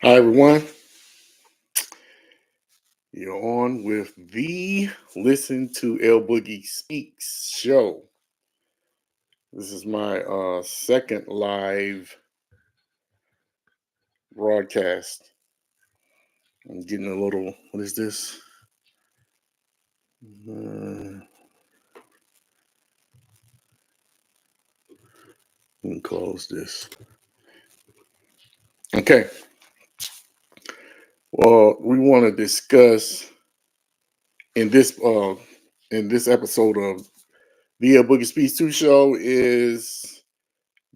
Hi, everyone. You're on with the Listen to El Boogie Speaks show. This is my second live broadcast. I'm getting a little, what is this? Let me close this. Okay. Well, we want to discuss in this episode of the El Boogie Speaks 2 show is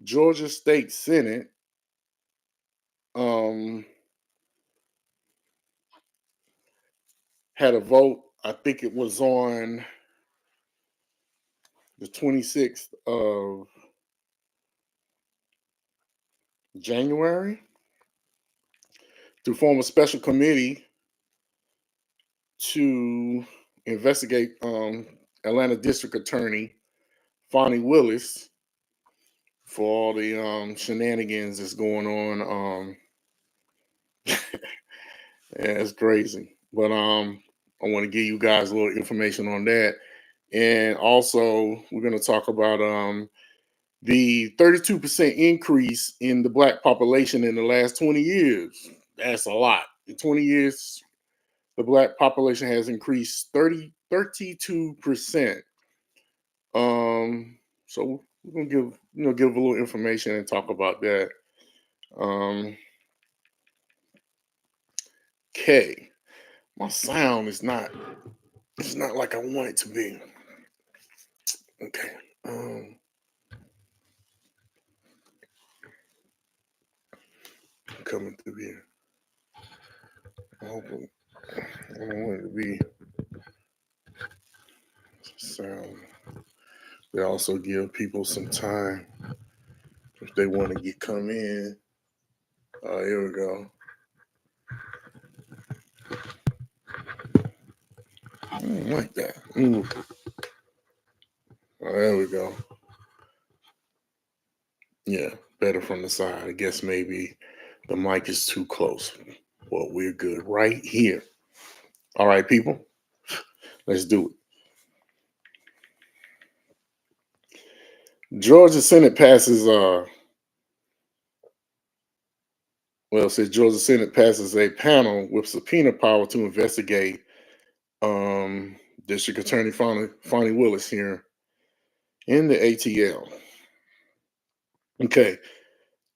Georgia State Senate had a vote. I think it was on the 26th of January to form a special committee to investigate Atlanta District Attorney Foni Willis for all the shenanigans that's going on. Yeah, it's crazy. But I want to give you guys a little information on that. And also, we're going to talk about the 32% increase in the black population in the last 20 years. That's a lot. In 20 years, the black population has increased 32%. So we're gonna give a little information and talk about that. Okay. My sound is not it's not like I want it to be. Okay. Coming through here. I hope I don't want it to be sound. They also give people some time if they want to come in. Here we go. I don't like that. Ooh. There we go. Yeah, better from the side. I guess maybe the mic is too close. Well, we're good right here. All right, people, let's do it. Georgia Senate passes. It says Georgia Senate passes a panel with subpoena power to investigate District Attorney Foni Willis here in the ATL. Okay,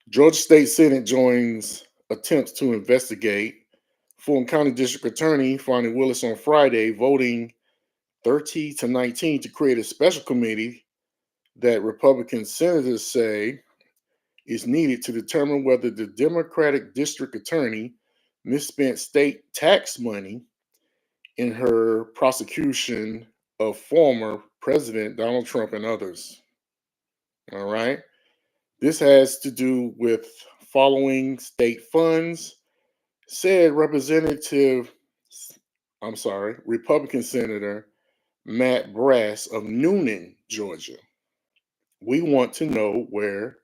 Georgia State Senate joins attempts to investigate Fulton County District Attorney Foni Willis on Friday, voting 30-19 to create a special committee that Republican senators say is needed to determine whether the Democratic district attorney misspent state tax money in her prosecution of former President Donald Trump and others. All right. This has to do with following state funds, said Republican Senator Matt Brass of Noonan, Georgia. We want to know where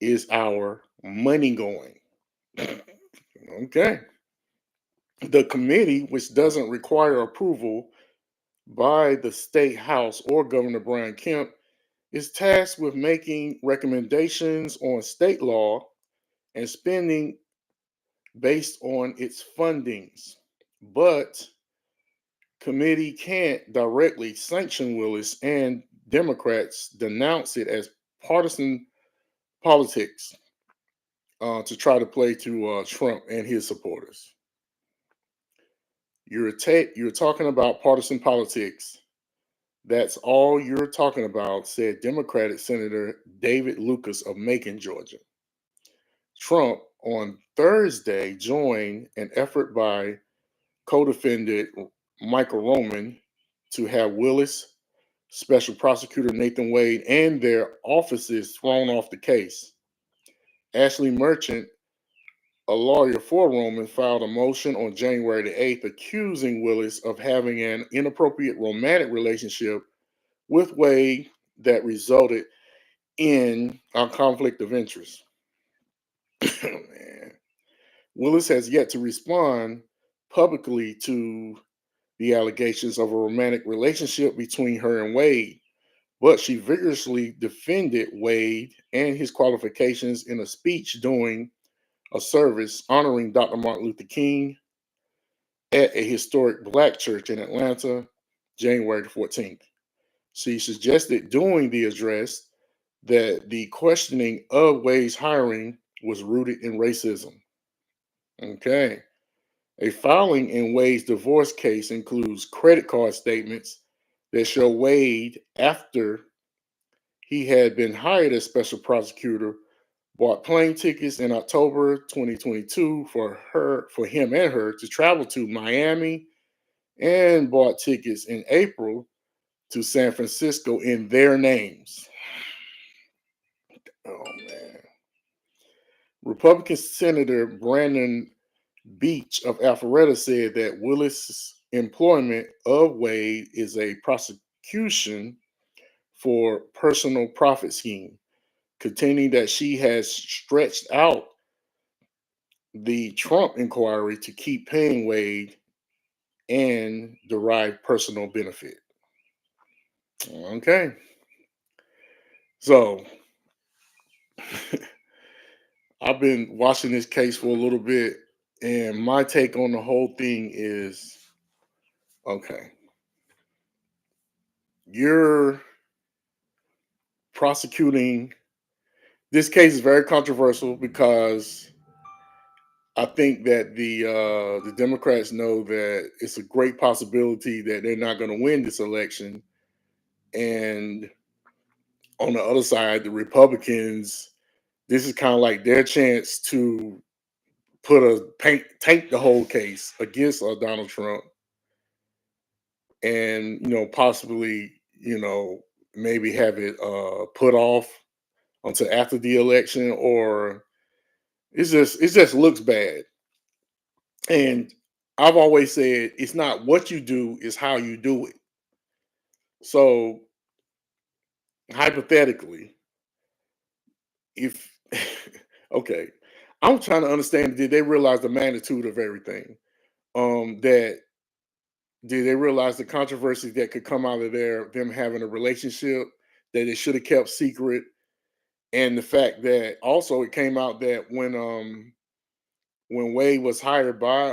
is our money going. Okay. The committee, which doesn't require approval by the state house or Governor Brian Kemp, is tasked with making recommendations on state law and spending based on its fundings. But committee can't directly sanction Willis, and Democrats denounce it as partisan politics to try to play to Trump and his supporters. You're talking about partisan politics. That's all you're talking about, said Democratic Senator David Lucas of Macon, Georgia. Trump on Thursday joined an effort by co-defendant Michael Roman to have Willis, Special Prosecutor Nathan Wade, and their offices thrown off the case. Ashley Merchant, a lawyer for Roman, filed a motion on January the 8th accusing Willis of having an inappropriate romantic relationship with Wade that resulted in a conflict of interest. Man. Willis has yet to respond publicly to the allegations of a romantic relationship between her and Wade, but she vigorously defended Wade and his qualifications in a speech during a service honoring Dr. Martin Luther King at a historic black church in Atlanta, January 14th. She suggested during the address that the questioning of Wade's hiring was rooted in racism. Okay. A filing in Wade's divorce case includes credit card statements that show Wade, after he had been hired as special prosecutor, bought plane tickets in October 2022 for him and her to travel to Miami, and bought tickets in April to San Francisco in their names. Oh man. Republican Senator Brandon Beach of Alpharetta said that Willis' employment of Wade is a prosecution for personal profit scheme, contending that she has stretched out the Trump inquiry to keep paying Wade and derive personal benefit. Okay. So I've been watching this case for a little bit, and my take on the whole thing is okay, you're prosecuting. This case is very controversial because I think that the Democrats know that it's a great possibility that they're not going to win this election, and on the other side, the Republicans, this is kind of like their chance to tank the whole case against Donald Trump, and possibly maybe have it put off until after the election, or it just looks bad. And I've always said it's not what you do, it's how you do it. So hypothetically, if okay, I'm trying to understand, did they realize the magnitude of everything? That did they realize the controversy that could come out of them having a relationship that they should have kept secret? And the fact that also it came out that when Wade was hired by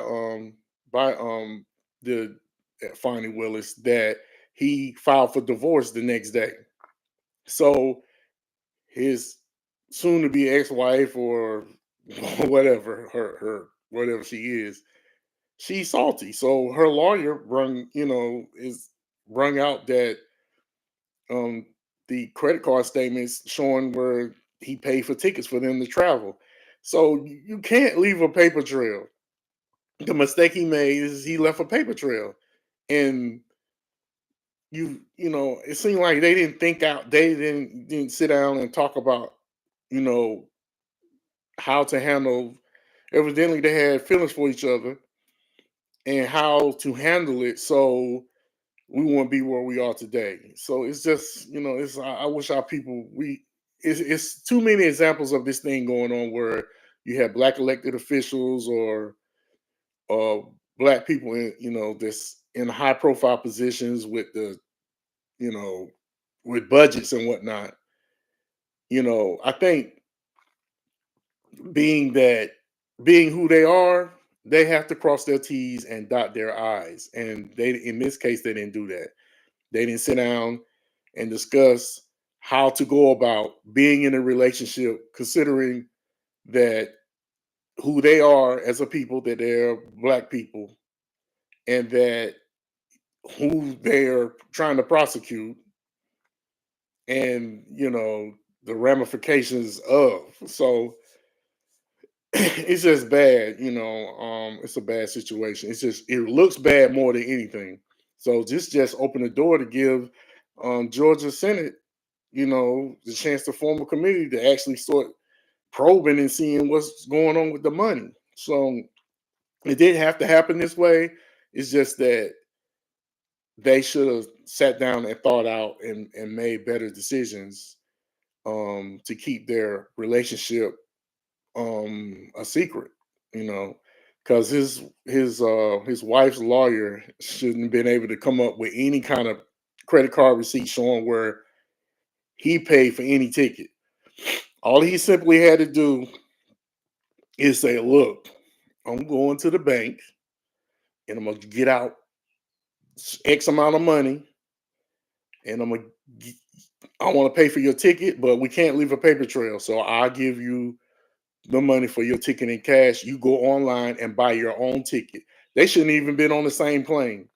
the Foni Willis, that he filed for divorce the next day. So his soon to be ex-wife, or whatever her whatever she is, she's salty. So her lawyer brung out that um the credit card statements showing where he paid for tickets for them to travel. So you can't leave a paper trail. The mistake he made is he left a paper trail. And it seemed like they didn't think out, they didn't sit down and talk about, you know, how to handle. Evidently they had feelings for each other and how to handle it, so we won't be where we are today. So it's just, it's I wish our people it's too many examples of this thing going on where you have black elected officials or uh black people in, this in high profile positions with you know with budgets and whatnot. I think being that being who they are, they have to cross their T's and dot their I's. And they, in this case, they didn't do that. They didn't sit down and discuss how to go about being in a relationship, considering that who they are as a people, that they're black people, and that who they're trying to prosecute, and the ramifications of. So it's just bad, it's a bad situation. It looks bad more than anything. So just open the door to give Georgia Senate, the chance to form a committee to actually start probing and seeing what's going on with the money. So it didn't have to happen this way. It's just that they should have sat down and thought out and made better decisions to keep their relationship a secret. you know, because his wife's lawyer shouldn't have been able to come up with any kind of credit card receipt showing where he paid for any ticket. All he simply had to do is say, "Look, I'm going to the bank and I'm gonna get out X amount of money, and I want to pay for your ticket, but we can't leave a paper trail. So I'll give you the money for your ticket in cash. You go online and buy your own ticket." They shouldn't even been on the same plane.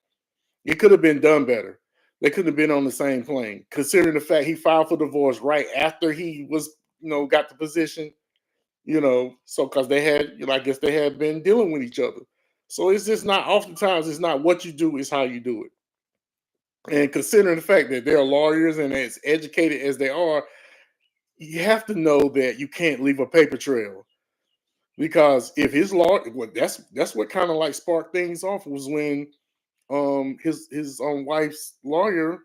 It could have been done better. They couldn't have been on the same plane, considering the fact he filed for divorce right after he was, got the position. So because they had, I guess they had been dealing with each other. So it's just not. Oftentimes, it's not what you do; it's how you do it. And considering the fact that they're lawyers and as educated as they are, you have to know that you can't leave a paper trail, because if his law, well, that's what kind of like sparked things off, was when his wife's lawyer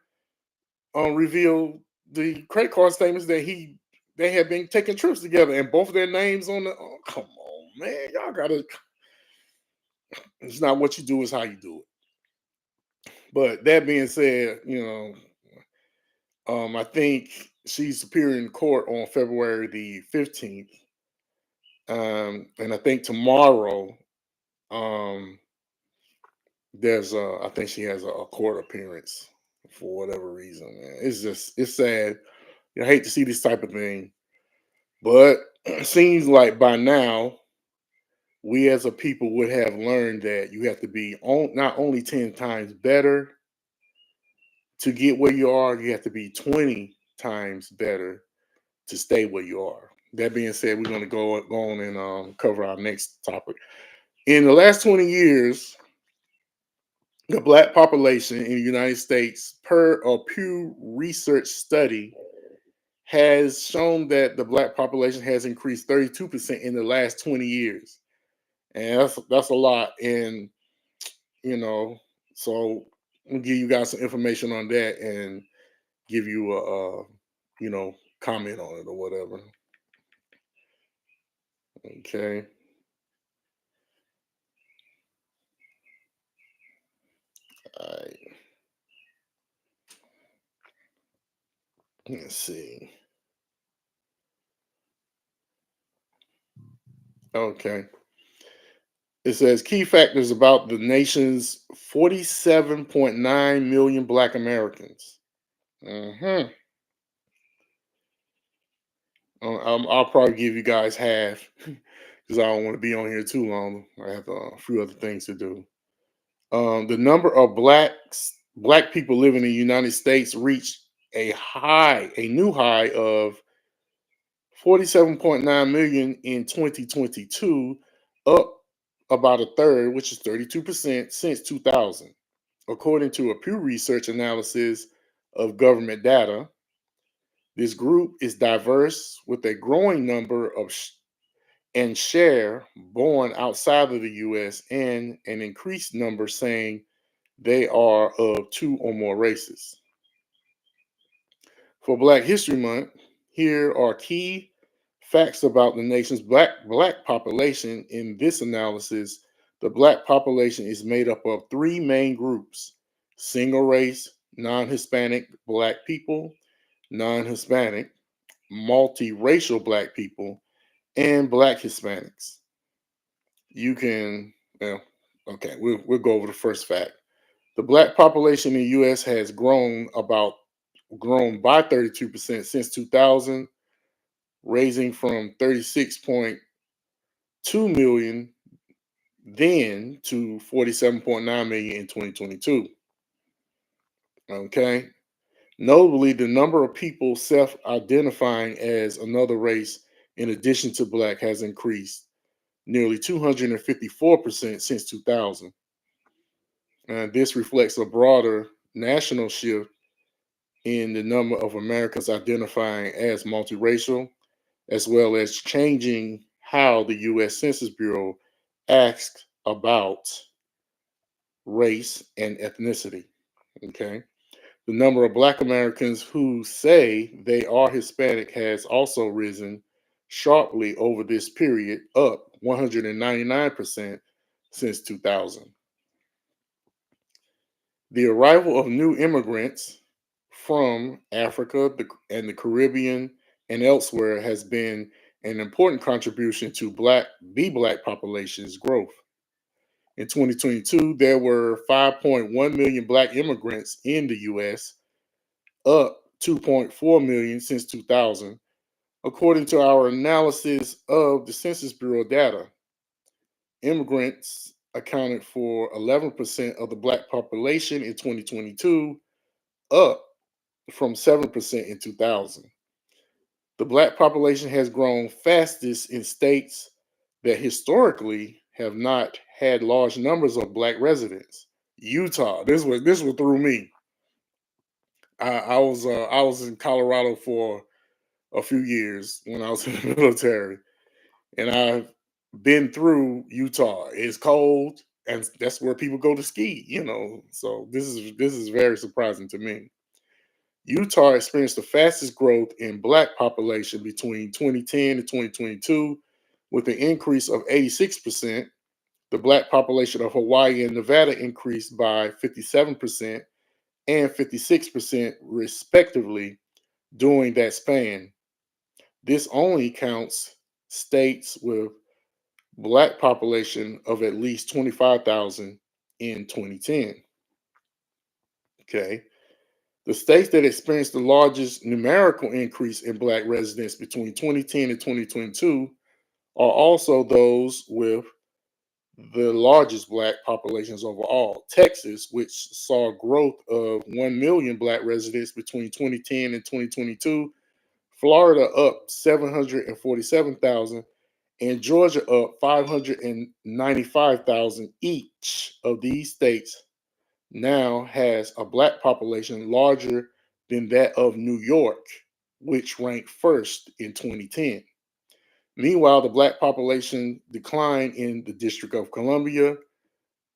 revealed the credit card statements that they had been taking trips together, and both of their names on the. Oh, come on, man, y'all gotta. It's not what you do; it's how you do it. But that being said, I think she's appearing in court on February the 15th. And I think tomorrow, um, I think she has a court appearance for whatever reason, man. It's sad. I hate to see this type of thing, but it seems like by now we as a people would have learned that you have to be not only 10 times better to get where you are, you have to be 20 times better to stay where you are. That being said, we're going to go on and cover our next topic. In the last 20 years, the black population in the United States, per a Pew Research study, has shown that the black population has increased 32% in the last 20 years. And that's a lot. And, you know, so I'll give you guys some information on that and give you comment on it or whatever. Okay. All right. Let's see. Okay. It says key factors about the nation's 47.9 million black Americans. Hmm. I'll probably give you guys half because I don't want to be on here too long. I have a few other things to do. The number of black people living in the United States reached a new high of 47.9 million in 2022, up about a third, which is 32% since 2000. According to a Pew Research analysis of government data, this group is diverse with a growing number of and share born outside of the US, and an increased number saying they are of two or more races. For Black History Month, here are key facts about the nation's black population. In this analysis, the black population is made up of three main groups: single race, non-Hispanic black people, non-Hispanic, multiracial black people, and black Hispanics. You can, well, okay, we'll go over the first fact. The black population in the US has grown by 32% since 2000, raising from 36.2 million then to 47.9 million in 2022. Okay. Notably, the number of people self identifying as another race in addition to black has increased nearly 254% since 2000. And this reflects a broader national shift in the number of Americans identifying as multiracial, as well as changing how the US Census Bureau asks about race and ethnicity. Okay. The number of Black Americans who say they are Hispanic has also risen sharply over this period, up 199% since 2000. The arrival of new immigrants from Africa and the Caribbean and elsewhere has been an important contribution to Black population's growth. In 2022, there were 5.1 million Black immigrants in the US, up 2.4 million since 2000, according to our analysis of the Census Bureau data. Immigrants accounted for 11% of the Black population in 2022, up from 7% in 2000. The Black population has grown fastest in states that historically have not had large numbers of Black residents. Utah, this was through me. I was in Colorado for a few years when I was in the military, and I've been through Utah. It's cold, and that's where people go to ski. So this is very surprising to me. Utah experienced the fastest growth in Black population between 2010 and 2022, with an increase of 86%. The Black population of Hawaii and Nevada increased by 57% and 56%, respectively, during that span. This only counts states with Black population of at least 25,000 in 2010. Okay. The states that experienced the largest numerical increase in Black residents between 2010 and 2022 are also those with the largest Black populations overall. Texas, which saw growth of 1 million Black residents between 2010 and 2022, Florida up 747,000, and Georgia up 595,000. Each of these states now has a Black population larger than that of New York, which ranked first in 2010. Meanwhile, the Black population declined in the District of Columbia,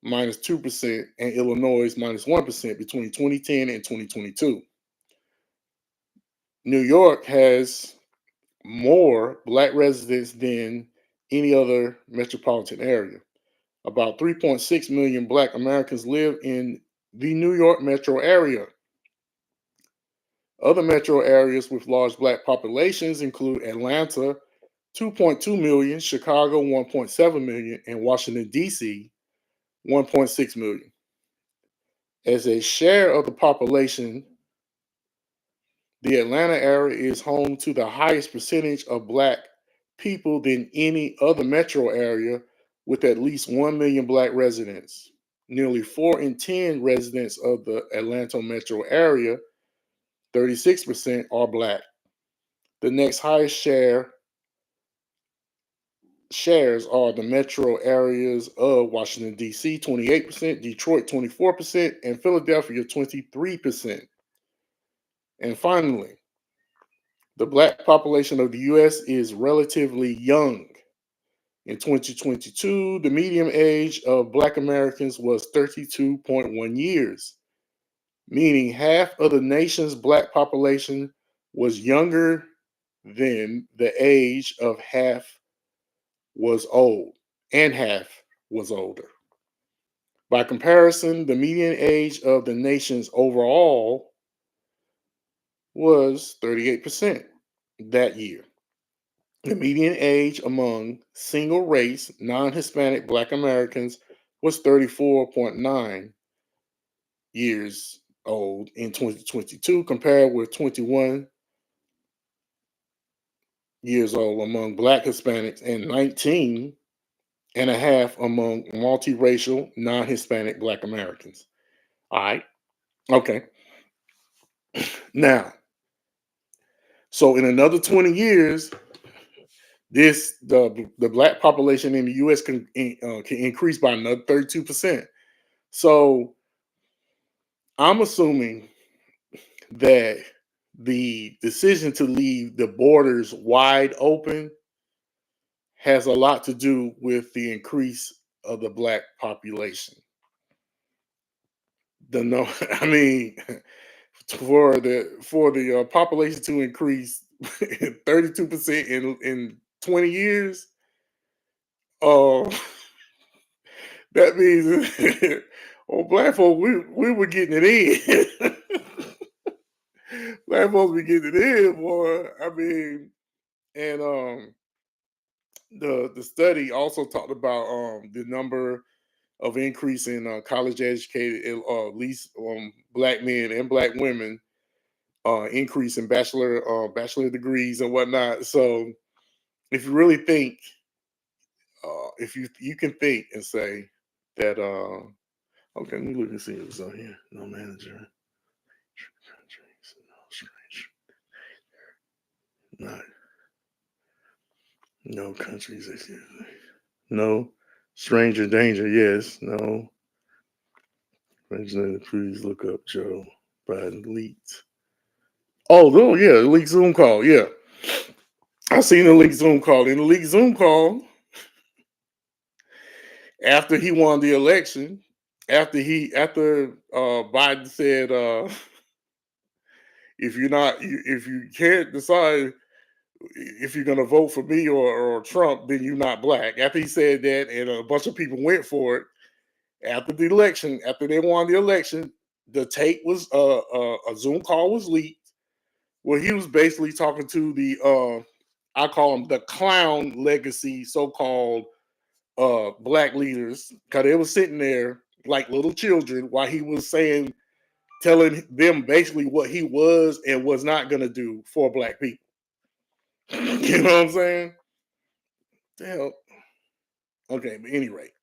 -2%, and Illinois, -1% between 2010 and 2022. New York has more Black residents than any other metropolitan area. About 3.6 million Black Americans live in the New York metro area. Other metro areas with large Black populations include Atlanta, 2.2 million, Chicago, 1.7 million, and Washington, D.C., 1.6 million. As a share of the population, the Atlanta area is home to the highest percentage of Black people than any other metro area, with at least 1 million Black residents. Nearly 4 in 10 residents of the Atlanta metro area, 36%, are Black. The next highest shares are the metro areas of Washington, D.C., 28%, Detroit, 24%, and Philadelphia, 23%. And finally, the Black population of the U.S. is relatively young. In 2022, the median age of Black Americans was 32.1 years, meaning half of the nation's Black population was younger than the age of half was old, and half was older. By comparison, the median age of the nation's overall was 38% that year. The median age among single race, non Hispanic Black Americans was 34.9 years old in 2022, compared with 21 years old among Black Hispanics and 19 and a half among multiracial, non Hispanic Black Americans. All right. Okay. Now, so in another 20 years, the Black population in the U.S. can increase by another 32%. So I'm assuming that the decision to leave the borders wide open has a lot to do with the increase of the Black population. The no, I mean, for the population to increase 32% in 20 years, uh, that means on black folk, we were getting it in. Black folks be getting it in, boy. I mean, and the study also talked about the number of increase in college educated, at least black men and black women, increase in bachelor degrees and whatnot. So if you really think, if you can think and say that, okay, let me look and see what's on here. No manager, countries, no strange, not no countries, excuse me. No stranger danger. Yes, no. Please look up Joe Biden leaked. Oh, no, yeah, the leaked Zoom call. Yeah, I seen the leaked Zoom call. In the leaked Zoom call, after he won the election, after Biden said, if you can't decide if you're gonna vote for me or Trump, then you're not black. After he said that, and a bunch of people went for it after the election, after they won the election, the tape was a Zoom call was leaked where he was basically talking to the I call them the clown legacy so-called black leaders, because they were sitting there like little children while he was saying, telling them basically what he was and was not going to do for black people. You know what I'm saying? The hell. Okay, but any rate.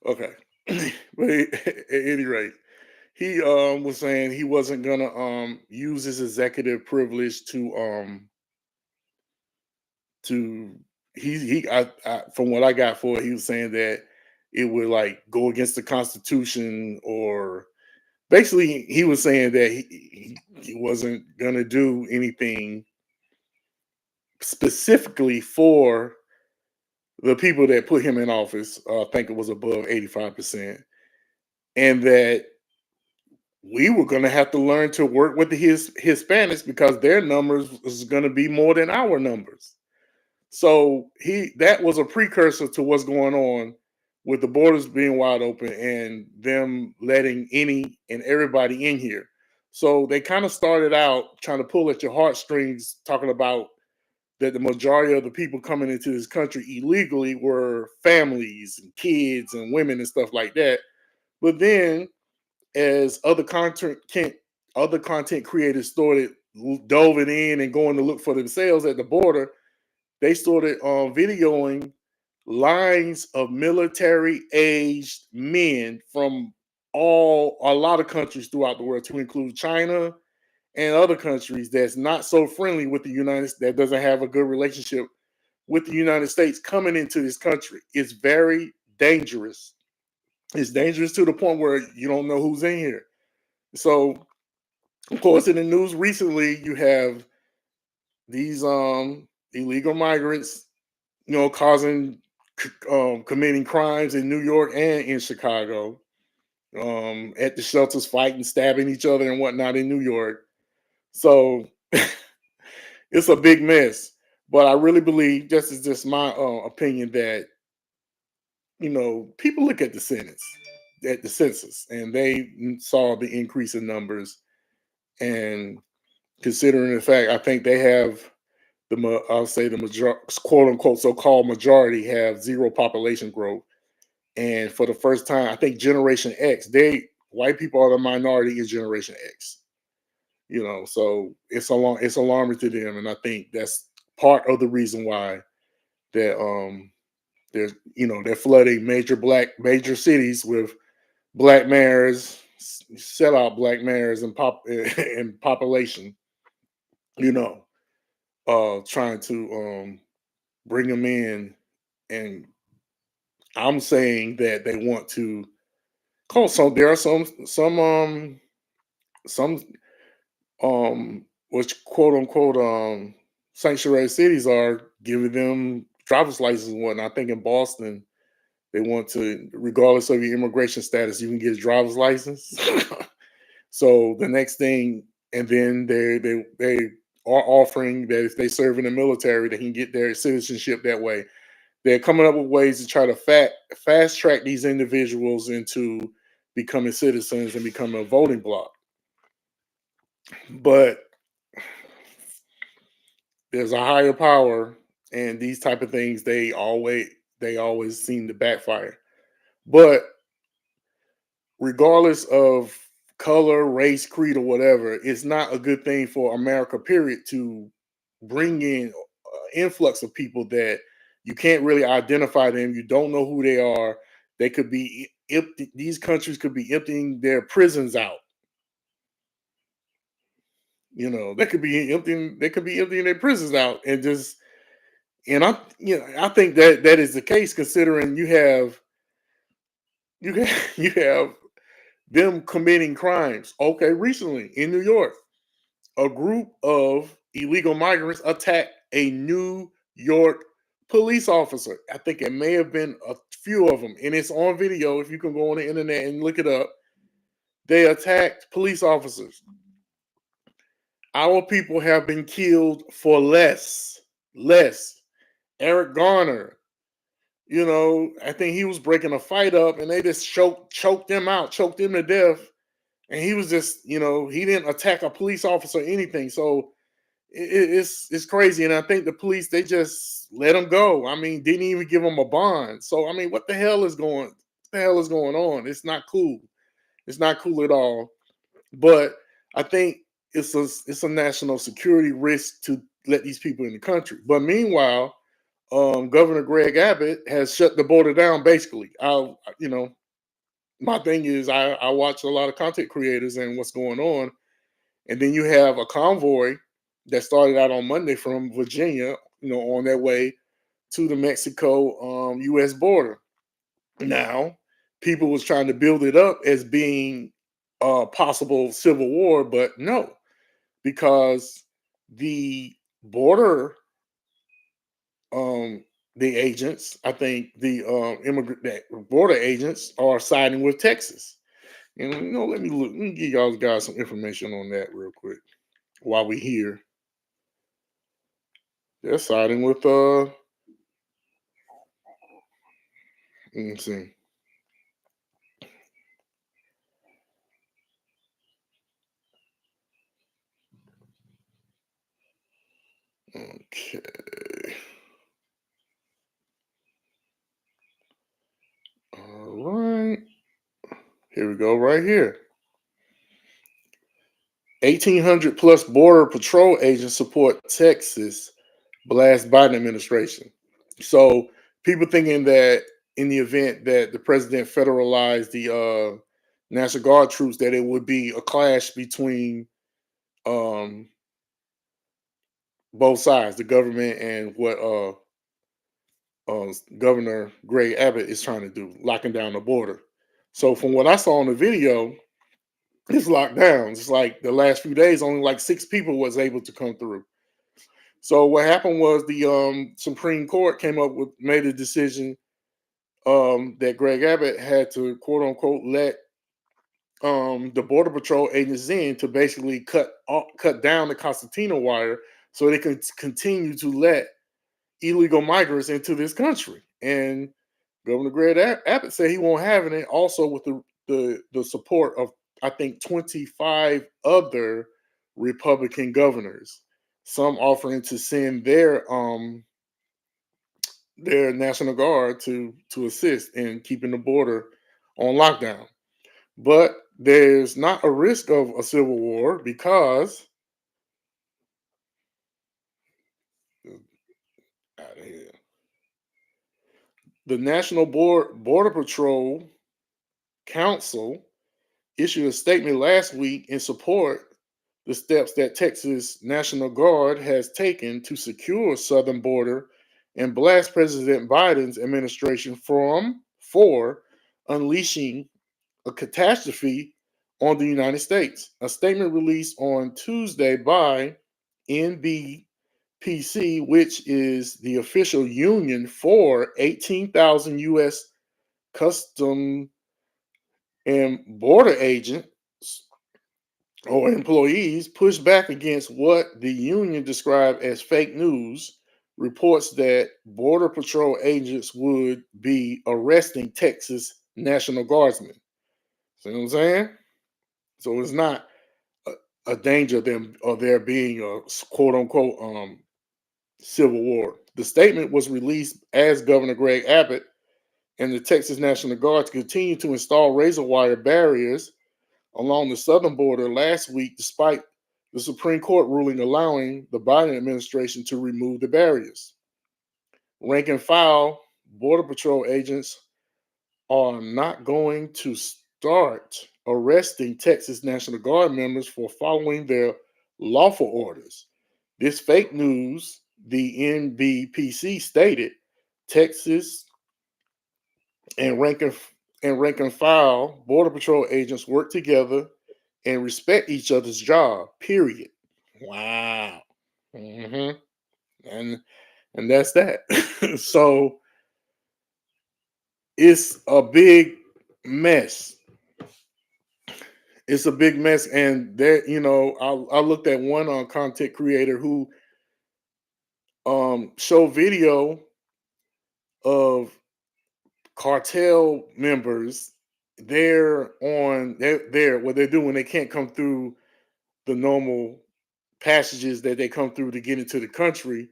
Okay. But at any rate, he was saying he wasn't gonna use his executive privilege to from what I got for it, he was saying that it would like go against the Constitution, or basically he was saying that he wasn't gonna do anything specifically for the people that put him in office. I think it was above 85%, and that we were going to have to learn to work with the Hispanics because their numbers is going to be more than our numbers. So that was a precursor to what's going on with the borders being wide open and them letting any and everybody in here. So they kind of started out trying to pull at your heartstrings, talking about that the majority of the people coming into this country illegally were families and kids and women and stuff like that. But then as other content creators started delving in and going to look for themselves at the border, they started videoing lines of military aged men from a lot of countries throughout the world, to include China and other countries that's not so friendly with the United States, that doesn't have a good relationship with the United States, coming into this country. It's very dangerous. It's dangerous to the point where you don't know who's in here. So, of course, in the news recently, you have these illegal migrants, causing committing crimes in New York and in Chicago, at the shelters, fighting, stabbing each other and whatnot in New York. So it's a big mess. But I really believe, this is just my opinion, that people look at the census, and they saw the increase in numbers, and considering the fact, I think they have I'll say the major, quote unquote, so-called majority have zero population growth. And for the first time, I think Generation X, white people are the minority in Generation X. So it's alarming to them, and I think that's part of the reason why that they're flooding major cities with black mayors, set out black mayors and and population. You know, trying to bring them in, and I'm saying that they want to call some. There are some which quote unquote sanctuary cities are giving them driver's licenses and whatnot. I think in Boston they want to, regardless of your immigration status, you can get a driver's license. So the next thing, and then they are offering that if they serve in the military, they can get their citizenship that way. They're coming up with ways to try to fast track these individuals into becoming citizens and becoming a voting bloc. But there's a higher power, and these type of things they always seem to backfire. But regardless of color, race, creed, or whatever, it's not a good thing for America, period, to bring in influx of people that you can't really identify them. You don't know who they are. They could be empty. These countries could be emptying their prisons out. They could be emptying. They could be emptying their prisons out, and just I think that that is the case, considering you have them committing crimes. Okay, recently in New York, a group of illegal migrants attacked a New York police officer. I think it may have been a few of them, and it's on video. If you can go on the internet and look it up, they attacked police officers. Our people have been killed for less. Less. Eric Garner, I think he was breaking a fight up, and they just choked him out, choked him to death. And he was just, he didn't attack a police officer or anything. So it's crazy. And I think the police, they just let him go. I mean, didn't even give him a bond. So I mean, what the hell is going on? It's not cool. It's not cool at all. But I think it's a national security risk to let these people in the country. But meanwhile, Governor Greg Abbott has shut the border down. Basically, my thing is I watch a lot of content creators and what's going on, and then you have a convoy that started out on Monday from Virginia, on their way to the Mexico U.S. border. Now, people was trying to build it up as being a possible civil war, but no, because the border the agents, I think the border agents are siding with Texas. And let me look. Let me give y'all guys some information on that real quick while we here. They're siding with let me see. Okay. All right. Here we go, right here. 1,800 plus border patrol agents support Texas blast Biden administration. So people thinking that in the event that the president federalized the National Guard troops, that it would be a clash between um, both sides, the government and what Governor Greg Abbott is trying to do, locking down the border. So from what I saw in the video, it's locked down. It's like the last few days, only like 6 people was able to come through. So what happened was the Supreme Court made a decision that Greg Abbott had to quote unquote let the border patrol agents in to basically cut down the concertina wire so they can continue to let illegal migrants into this country. And Governor Greg Abbott said he won't have it. Also with the support of I think 25 other Republican governors, some offering to send their National Guard to assist in keeping the border on lockdown. But there's not a risk of a civil war because out of here. The National Border Patrol Council issued a statement last week in support the steps that Texas National Guard has taken to secure southern border and blast President Biden's administration for unleashing a catastrophe on the United States. A statement released on Tuesday by NBPC, which is the official union for 18,000 U.S. Custom and Border agents, or employees pushed back against what the union described as fake news reports that Border Patrol agents would be arresting Texas National Guardsmen. See what I'm saying? So it's not a danger of them or there being a quote unquote civil war. The statement was released as Governor Greg Abbott and the Texas National Guard continue to install razor wire barriers along the southern border last week, despite the Supreme Court ruling allowing the Biden administration to remove the barriers. Rank and file Border Patrol agents are not going to start arresting Texas National Guard members for following their lawful orders. This fake news, the NBPC stated. Texas and rank and file Border Patrol agents work together and respect each other's job. Period. Wow. hmm And that's that. So it's a big mess. It's a big mess, and there, I looked at one content creator who showed video of cartel members. They're what they're doing. They can't come through the normal passages that they come through to get into the country.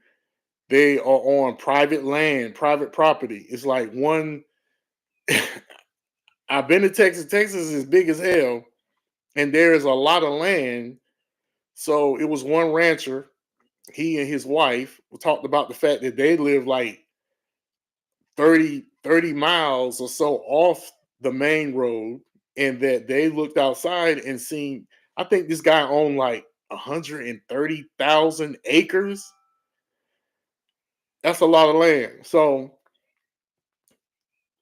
They are on private land, private property. It's like one. I've been to Texas. Texas is big as hell, and there is a lot of land. So it was one rancher. He and his wife talked about the fact that they live like 30 miles or so off the main road, and that they looked outside and seen, I think this guy owned like 130,000 acres. That's a lot of land. So,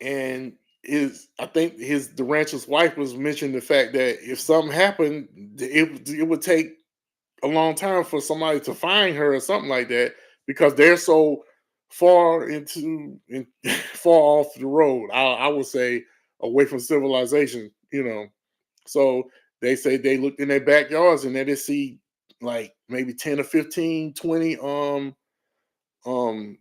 and I think the rancher's wife was mentioning the fact that if something happened, it would take a long time for somebody to find her or something like that, because they're so far far off the road. I would say away from civilization. So they say they looked in their backyards and they just see like maybe 10 or 15, 20 um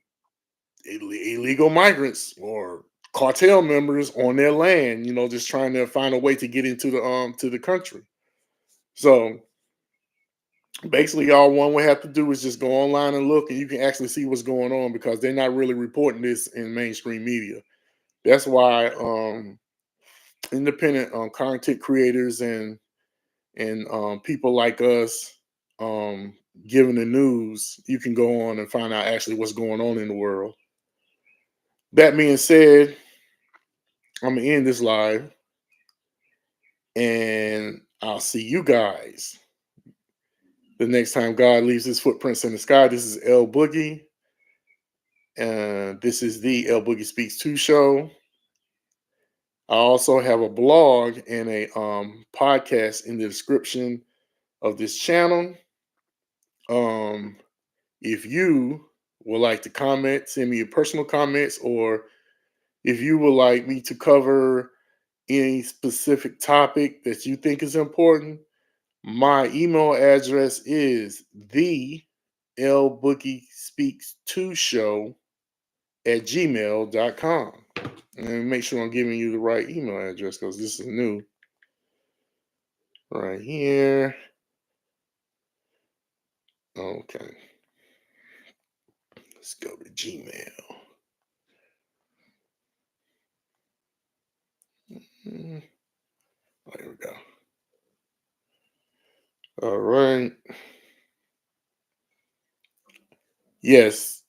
illegal migrants or cartel members on their land, just trying to find a way to get into the country. So basically, all one would have to do is just go online and look, and you can actually see what's going on, because they're not really reporting this in mainstream media. That's why independent content creators and people like us um, giving the news, you can go on and find out actually what's going on in the world. That being said, I'm gonna end this live, and I'll see you guys the next time God leaves his footprints in the sky. This is L Boogie. This is the L Boogie Speaks 2 show. I also have a blog and a podcast in the description of this channel. Um, if you would like to comment, send me your personal comments, or if you would like me to cover any specific topic that you think is important, my email address is the L Boogie Speaks 2 show at gmail.com. And make sure I'm giving you the right email address, because this is new. Right here. Okay. Let's go to Gmail. Oh, there we go. All right. Yes,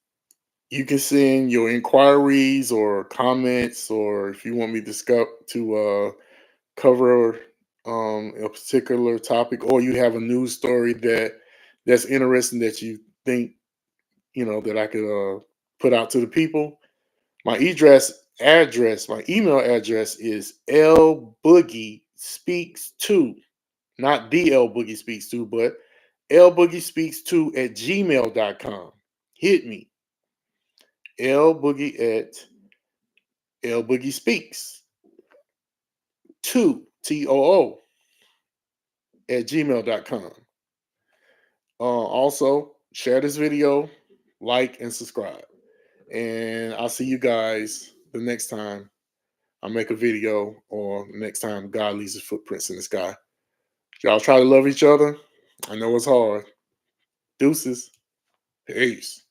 you can send your inquiries or comments, or if you want me to cover a particular topic, or you have a news story that's interesting that you think that I could put out to the people. My my email address is lboogiespeaks2, not the L Boogie Speaks 2, but lboogiespeaks2 at gmail.com. Hit me. Lboogie at lboogiespeaks2, TOO, at gmail.com. Also, share this video, like, and subscribe. And I'll see you guys the next time I make a video or next time God leaves his footprints in the sky. Y'all try to love each other. I know it's hard. Deuces. Peace.